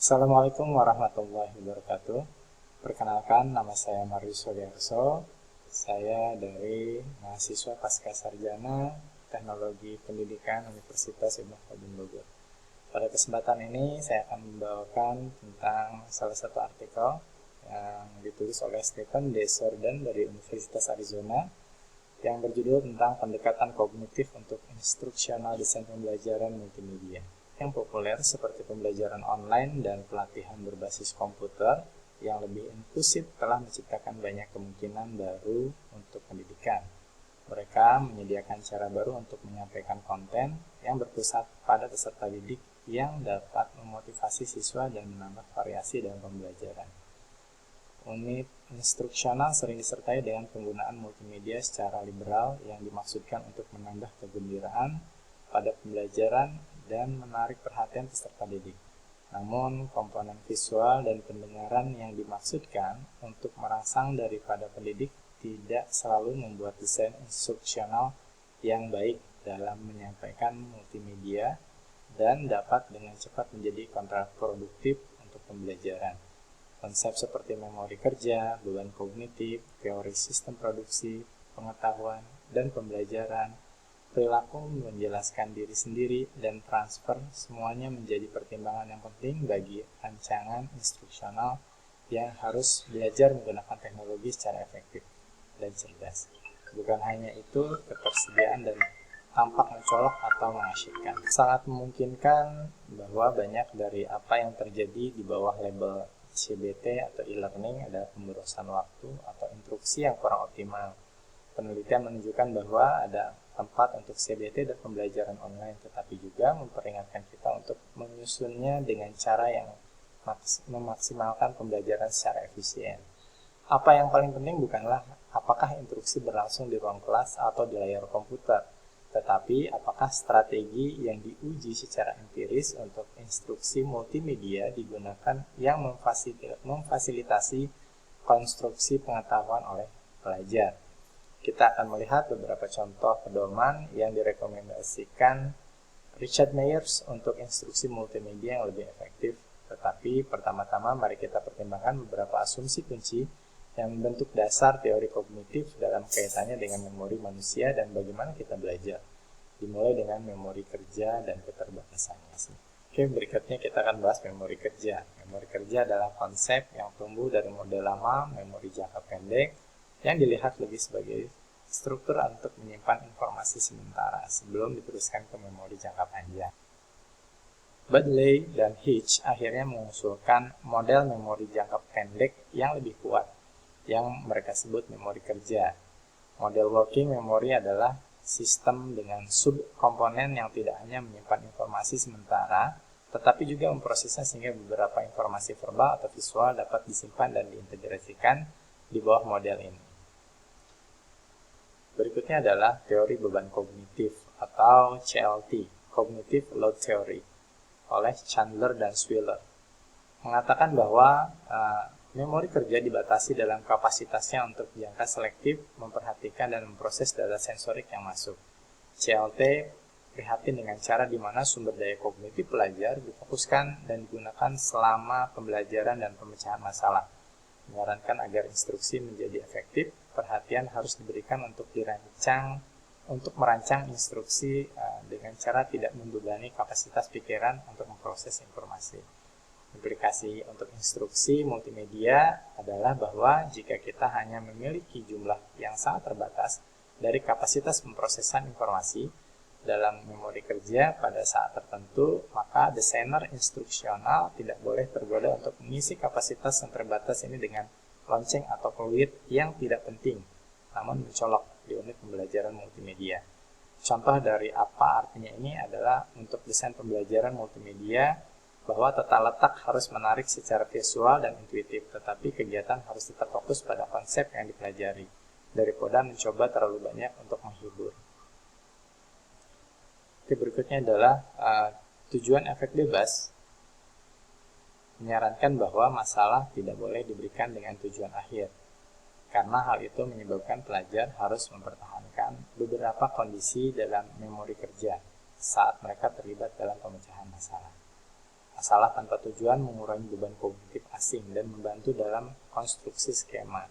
Assalamualaikum warahmatullahi wabarakatuh. Perkenalkan, nama saya Marius Sugiarso. Saya dari mahasiswa Pascasarjana Teknologi Pendidikan Universitas Ibnu Khaldun Bogor. Pada kesempatan ini saya akan membawakan tentang salah satu artikel yang ditulis oleh Stephen D. Sorden dari Universitas Arizona yang berjudul tentang pendekatan kognitif untuk instruksional desain pembelajaran multimedia. Yang populer seperti pembelajaran online dan pelatihan berbasis komputer yang lebih inklusif telah menciptakan banyak kemungkinan baru untuk pendidikan. Mereka menyediakan cara baru untuk menyampaikan konten yang berpusat pada peserta didik yang dapat memotivasi siswa dan menambah variasi dalam pembelajaran. Unit instruksional sering disertai dengan penggunaan multimedia secara liberal yang dimaksudkan untuk menambah kegembiraan pada pembelajaran dan menarik perhatian peserta didik. Namun, komponen visual dan pendengaran yang dimaksudkan untuk merangsang daripada pendidik tidak selalu membuat desain instruksional yang baik dalam menyampaikan multimedia dan dapat dengan cepat menjadi kontraproduktif untuk pembelajaran. Konsep seperti memori kerja, beban kognitif, teori sistem produksi, pengetahuan, dan pembelajaran, perilaku menjelaskan diri sendiri, dan transfer semuanya menjadi pertimbangan yang penting bagi rancangan instruksional yang harus belajar menggunakan teknologi secara efektif dan cerdas. Bukan hanya itu, ketersediaan dan tampak mencolok atau mengasyikkan. Sangat memungkinkan bahwa banyak dari apa yang terjadi di bawah label CBT atau e-learning adalah pemborosan waktu atau instruksi yang kurang optimal. Penelitian menunjukkan bahwa ada tempat untuk CBT dan pembelajaran online, tetapi juga memperingatkan kita untuk menyusunnya dengan cara yang memaksimalkan pembelajaran secara efisien. Apa yang paling penting bukanlah apakah instruksi berlangsung di ruang kelas atau di layar komputer, tetapi apakah strategi yang diuji secara empiris untuk instruksi multimedia digunakan yang memfasilitasi konstruksi pengetahuan oleh pelajar. Kita akan melihat beberapa contoh pedoman yang direkomendasikan Richard Myers untuk instruksi multimedia yang lebih efektif. Tetapi pertama-tama mari kita pertimbangkan beberapa asumsi kunci yang membentuk dasar teori kognitif dalam kaitannya dengan memori manusia dan bagaimana kita belajar. Dimulai dengan memori kerja dan keterbatasannya. Oke, berikutnya kita akan bahas memori kerja. Memori kerja adalah konsep yang tumbuh dari model lama memori jangka pendek yang dilihat lebih sebagai struktur untuk menyimpan informasi sementara sebelum diteruskan ke memori jangka panjang. Budley dan Hitch akhirnya mengusulkan model memori jangka pendek yang lebih kuat, yang mereka sebut memori kerja. Model working memory adalah sistem dengan subkomponen yang tidak hanya menyimpan informasi sementara, tetapi juga memprosesnya sehingga beberapa informasi verbal atau visual dapat disimpan dan diintegrasikan di bawah model ini. Berikutnya adalah teori beban kognitif atau CLT, Cognitive Load Theory, oleh Chandler dan Swiller. Mengatakan bahwa memori kerja dibatasi dalam kapasitasnya untuk jangka selektif, memperhatikan dan memproses data sensorik yang masuk. CLT prihatin dengan cara di mana sumber daya kognitif pelajar difokuskan dan digunakan selama pembelajaran dan pemecahan masalah. Menyarankan agar instruksi menjadi efektif, perhatian harus diberikan untuk merancang instruksi dengan cara tidak membebani kapasitas pikiran untuk memproses informasi. Implikasi untuk instruksi multimedia adalah bahwa jika kita hanya memiliki jumlah yang sangat terbatas dari kapasitas pemrosesan informasi dalam memori kerja pada saat tertentu, maka desainer instruksional tidak boleh tergoda untuk mengisi kapasitas yang terbatas ini dengan lonceng atau fluid yang tidak penting, namun mencolok di unit pembelajaran multimedia. Contoh dari apa artinya ini adalah untuk desain pembelajaran multimedia, bahwa tata letak harus menarik secara visual dan intuitif, tetapi kegiatan harus tetap fokus pada konsep yang dipelajari, daripada mencoba terlalu banyak untuk menghibur. Oke, berikutnya adalah tujuan efek bebas. Menyarankan bahwa masalah tidak boleh diberikan dengan tujuan akhir, karena hal itu menyebabkan pelajar harus mempertahankan beberapa kondisi dalam memori kerja saat mereka terlibat dalam pemecahan masalah. Masalah tanpa tujuan mengurangi beban kognitif asing dan membantu dalam konstruksi skema.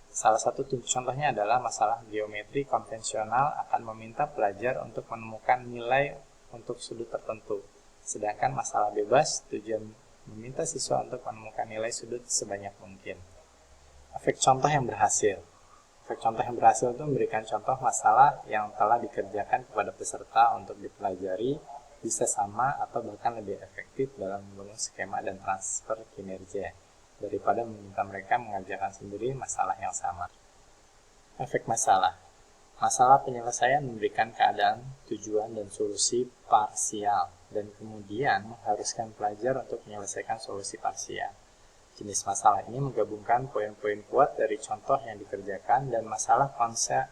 Salah satu contohnya adalah masalah geometri konvensional akan meminta pelajar untuk menemukan nilai untuk sudut tertentu. Sedangkan masalah bebas tujuan meminta siswa untuk menemukan nilai sudut sebanyak mungkin. Efek contoh yang berhasil. Efek contoh yang berhasil itu memberikan contoh masalah yang telah dikerjakan kepada peserta untuk dipelajari, bisa sama atau bahkan lebih efektif dalam membangun skema dan transfer kinerja daripada meminta mereka mengerjakan sendiri masalah yang sama. Efek masalah. Masalah penyelesaian memberikan keadaan, tujuan, dan solusi parsial, dan kemudian mengharuskan pelajar untuk menyelesaikan solusi parsial. Jenis masalah ini menggabungkan poin-poin kuat dari contoh yang dikerjakan dan masalah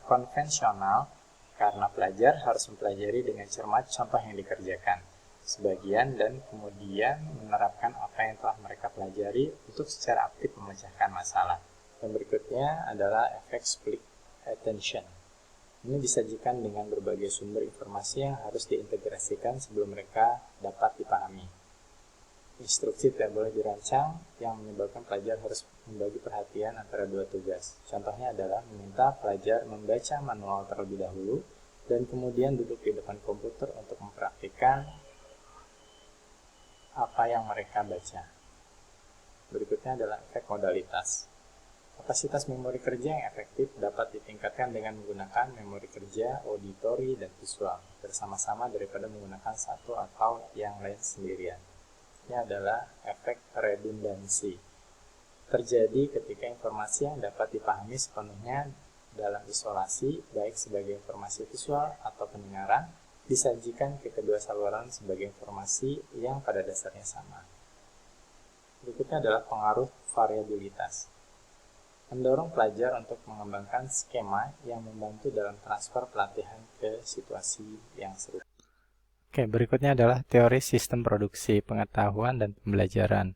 konvensional karena pelajar harus mempelajari dengan cermat contoh yang dikerjakan sebagian dan kemudian menerapkan apa yang telah mereka pelajari untuk secara aktif memecahkan masalah. Dan berikutnya adalah efek split attention. Ini disajikan dengan berbagai sumber informasi yang harus diintegrasikan sebelum mereka dapat dipahami. Instruksi tidak boleh dirancang yang menyebabkan pelajar harus membagi perhatian antara dua tugas. Contohnya adalah meminta pelajar membaca manual terlebih dahulu dan kemudian duduk di depan komputer untuk mempraktikkan apa yang mereka baca. Berikutnya adalah efek modalitas. Kapasitas memori kerja yang efektif dapat ditingkatkan dengan menggunakan memori kerja, auditori, dan visual bersama-sama daripada menggunakan satu atau yang lain sendirian. Ini adalah efek redundansi. Terjadi ketika informasi yang dapat dipahami sepenuhnya dalam isolasi, baik sebagai informasi visual atau pendengaran, disajikan ke kedua saluran sebagai informasi yang pada dasarnya sama. Berikutnya adalah pengaruh variabilitas. Mendorong pelajar untuk mengembangkan skema yang membantu dalam transfer pelatihan ke situasi yang serupa. Oke, berikutnya adalah teori sistem produksi, pengetahuan, dan pembelajaran.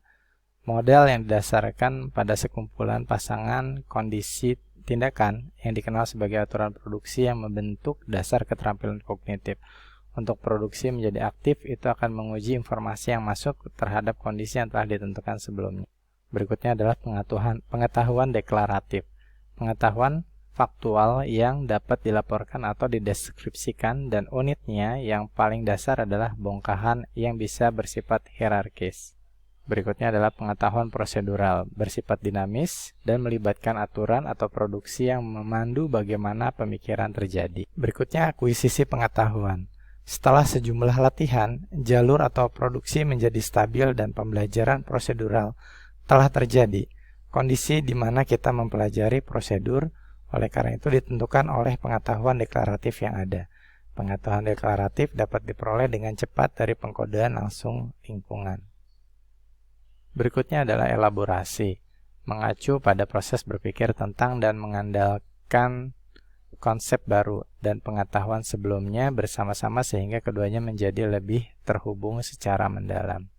Model yang didasarkan pada sekumpulan pasangan kondisi tindakan yang dikenal sebagai aturan produksi yang membentuk dasar keterampilan kognitif. Untuk produksi menjadi aktif, itu akan menguji informasi yang masuk terhadap kondisi yang telah ditentukan sebelumnya. Berikutnya adalah pengetahuan deklaratif. Pengetahuan faktual yang dapat dilaporkan atau dideskripsikan dan unitnya yang paling dasar adalah bongkahan yang bisa bersifat hierarkis. Berikutnya adalah pengetahuan prosedural, bersifat dinamis dan melibatkan aturan atau produksi yang memandu bagaimana pemikiran terjadi. Berikutnya akuisisi pengetahuan. Setelah sejumlah latihan, jalur atau produksi menjadi stabil dan pembelajaran prosedural telah terjadi. Kondisi di mana kita mempelajari prosedur, oleh karena itu ditentukan oleh pengetahuan deklaratif yang ada. Pengetahuan deklaratif dapat diperoleh dengan cepat dari pengkodean langsung lingkungan. Berikutnya adalah elaborasi, mengacu pada proses berpikir tentang dan mengandalkan konsep baru dan pengetahuan sebelumnya bersama-sama sehingga keduanya menjadi lebih terhubung secara mendalam.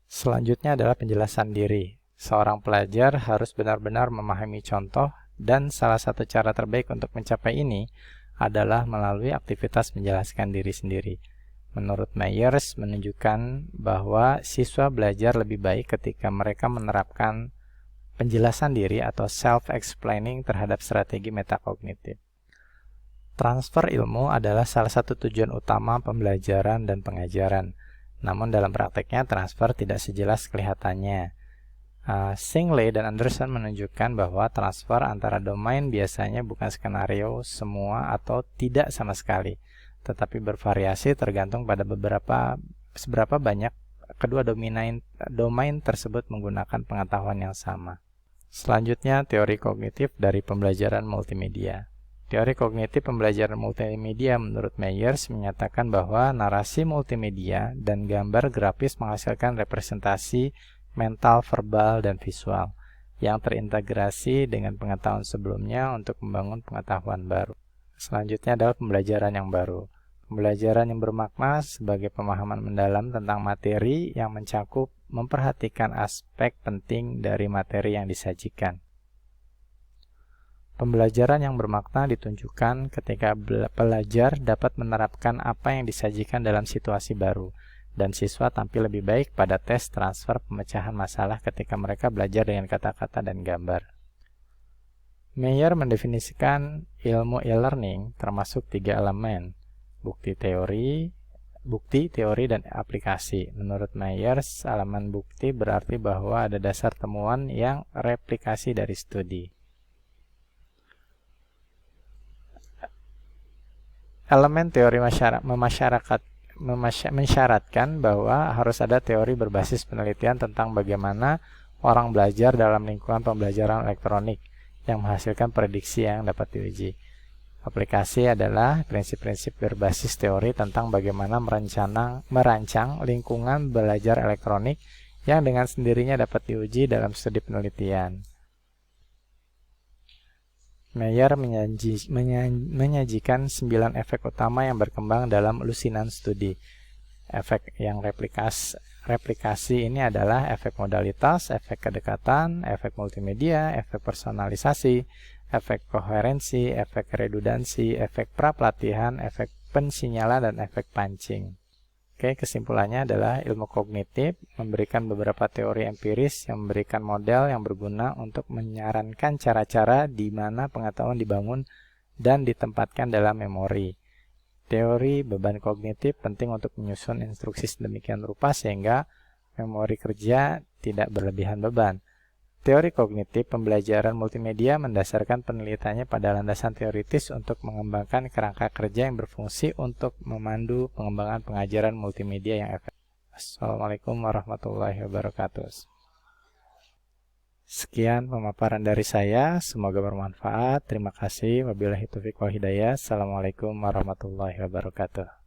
Selanjutnya adalah penjelasan diri. Seorang pelajar harus benar-benar memahami contoh dan salah satu cara terbaik untuk mencapai ini adalah melalui aktivitas menjelaskan diri sendiri. Menurut Myers menunjukkan bahwa siswa belajar lebih baik ketika mereka menerapkan penjelasan diri atau self-explaining terhadap strategi metakognitif. Transfer ilmu adalah salah satu tujuan utama pembelajaran dan pengajaran. Namun dalam prakteknya transfer tidak sejelas kelihatannya. Singley dan Anderson menunjukkan bahwa transfer antara domain biasanya bukan skenario semua atau tidak sama sekali, tetapi bervariasi tergantung pada seberapa banyak kedua domain tersebut menggunakan pengetahuan yang sama. Selanjutnya, teori kognitif dari pembelajaran multimedia. Teori kognitif pembelajaran multimedia menurut Myers menyatakan bahwa narasi multimedia dan gambar grafis menghasilkan representasi mental, verbal, dan visual yang terintegrasi dengan pengetahuan sebelumnya untuk membangun pengetahuan baru. Selanjutnya adalah pembelajaran yang baru. Pembelajaran yang bermakna sebagai pemahaman mendalam tentang materi yang mencakup memperhatikan aspek penting dari materi yang disajikan. Pembelajaran yang bermakna ditunjukkan ketika pelajar dapat menerapkan apa yang disajikan dalam situasi baru dan siswa tampil lebih baik pada tes transfer pemecahan masalah ketika mereka belajar dengan kata-kata dan gambar. Meyer mendefinisikan ilmu e-learning termasuk 3 elemen, bukti, teori, dan aplikasi. Menurut Meyer, elemen bukti berarti bahwa ada dasar temuan yang replikasi dari studi. Elemen teori mensyaratkan bahwa harus ada teori berbasis penelitian tentang bagaimana orang belajar dalam lingkungan pembelajaran elektronik yang menghasilkan prediksi yang dapat diuji. Aplikasi adalah prinsip-prinsip berbasis teori tentang bagaimana merancang lingkungan belajar elektronik yang dengan sendirinya dapat diuji dalam studi penelitian. Meyer menyajikan 9 efek utama yang berkembang dalam lusinan studi. Efek yang replikasi ini adalah efek modalitas, efek kedekatan, efek multimedia, efek personalisasi, efek koherensi, efek redundansi, efek prapelatihan, efek pensinyalan, dan efek pancing. Oke, kesimpulannya adalah ilmu kognitif memberikan beberapa teori empiris yang memberikan model yang berguna untuk menyarankan cara-cara di mana pengetahuan dibangun dan ditempatkan dalam memori. Teori beban kognitif penting untuk menyusun instruksi sedemikian rupa sehingga memori kerja tidak berlebihan beban. Teori kognitif pembelajaran multimedia mendasarkan penelitiannya pada landasan teoritis untuk mengembangkan kerangka kerja yang berfungsi untuk memandu pengembangan pengajaran multimedia yang efektif. Assalamualaikum warahmatullahi wabarakatuh. Sekian pemaparan dari saya, semoga bermanfaat. Terima kasih. Wabillahi taufiq wal hidayah. Assalamualaikum warahmatullahi wabarakatuh.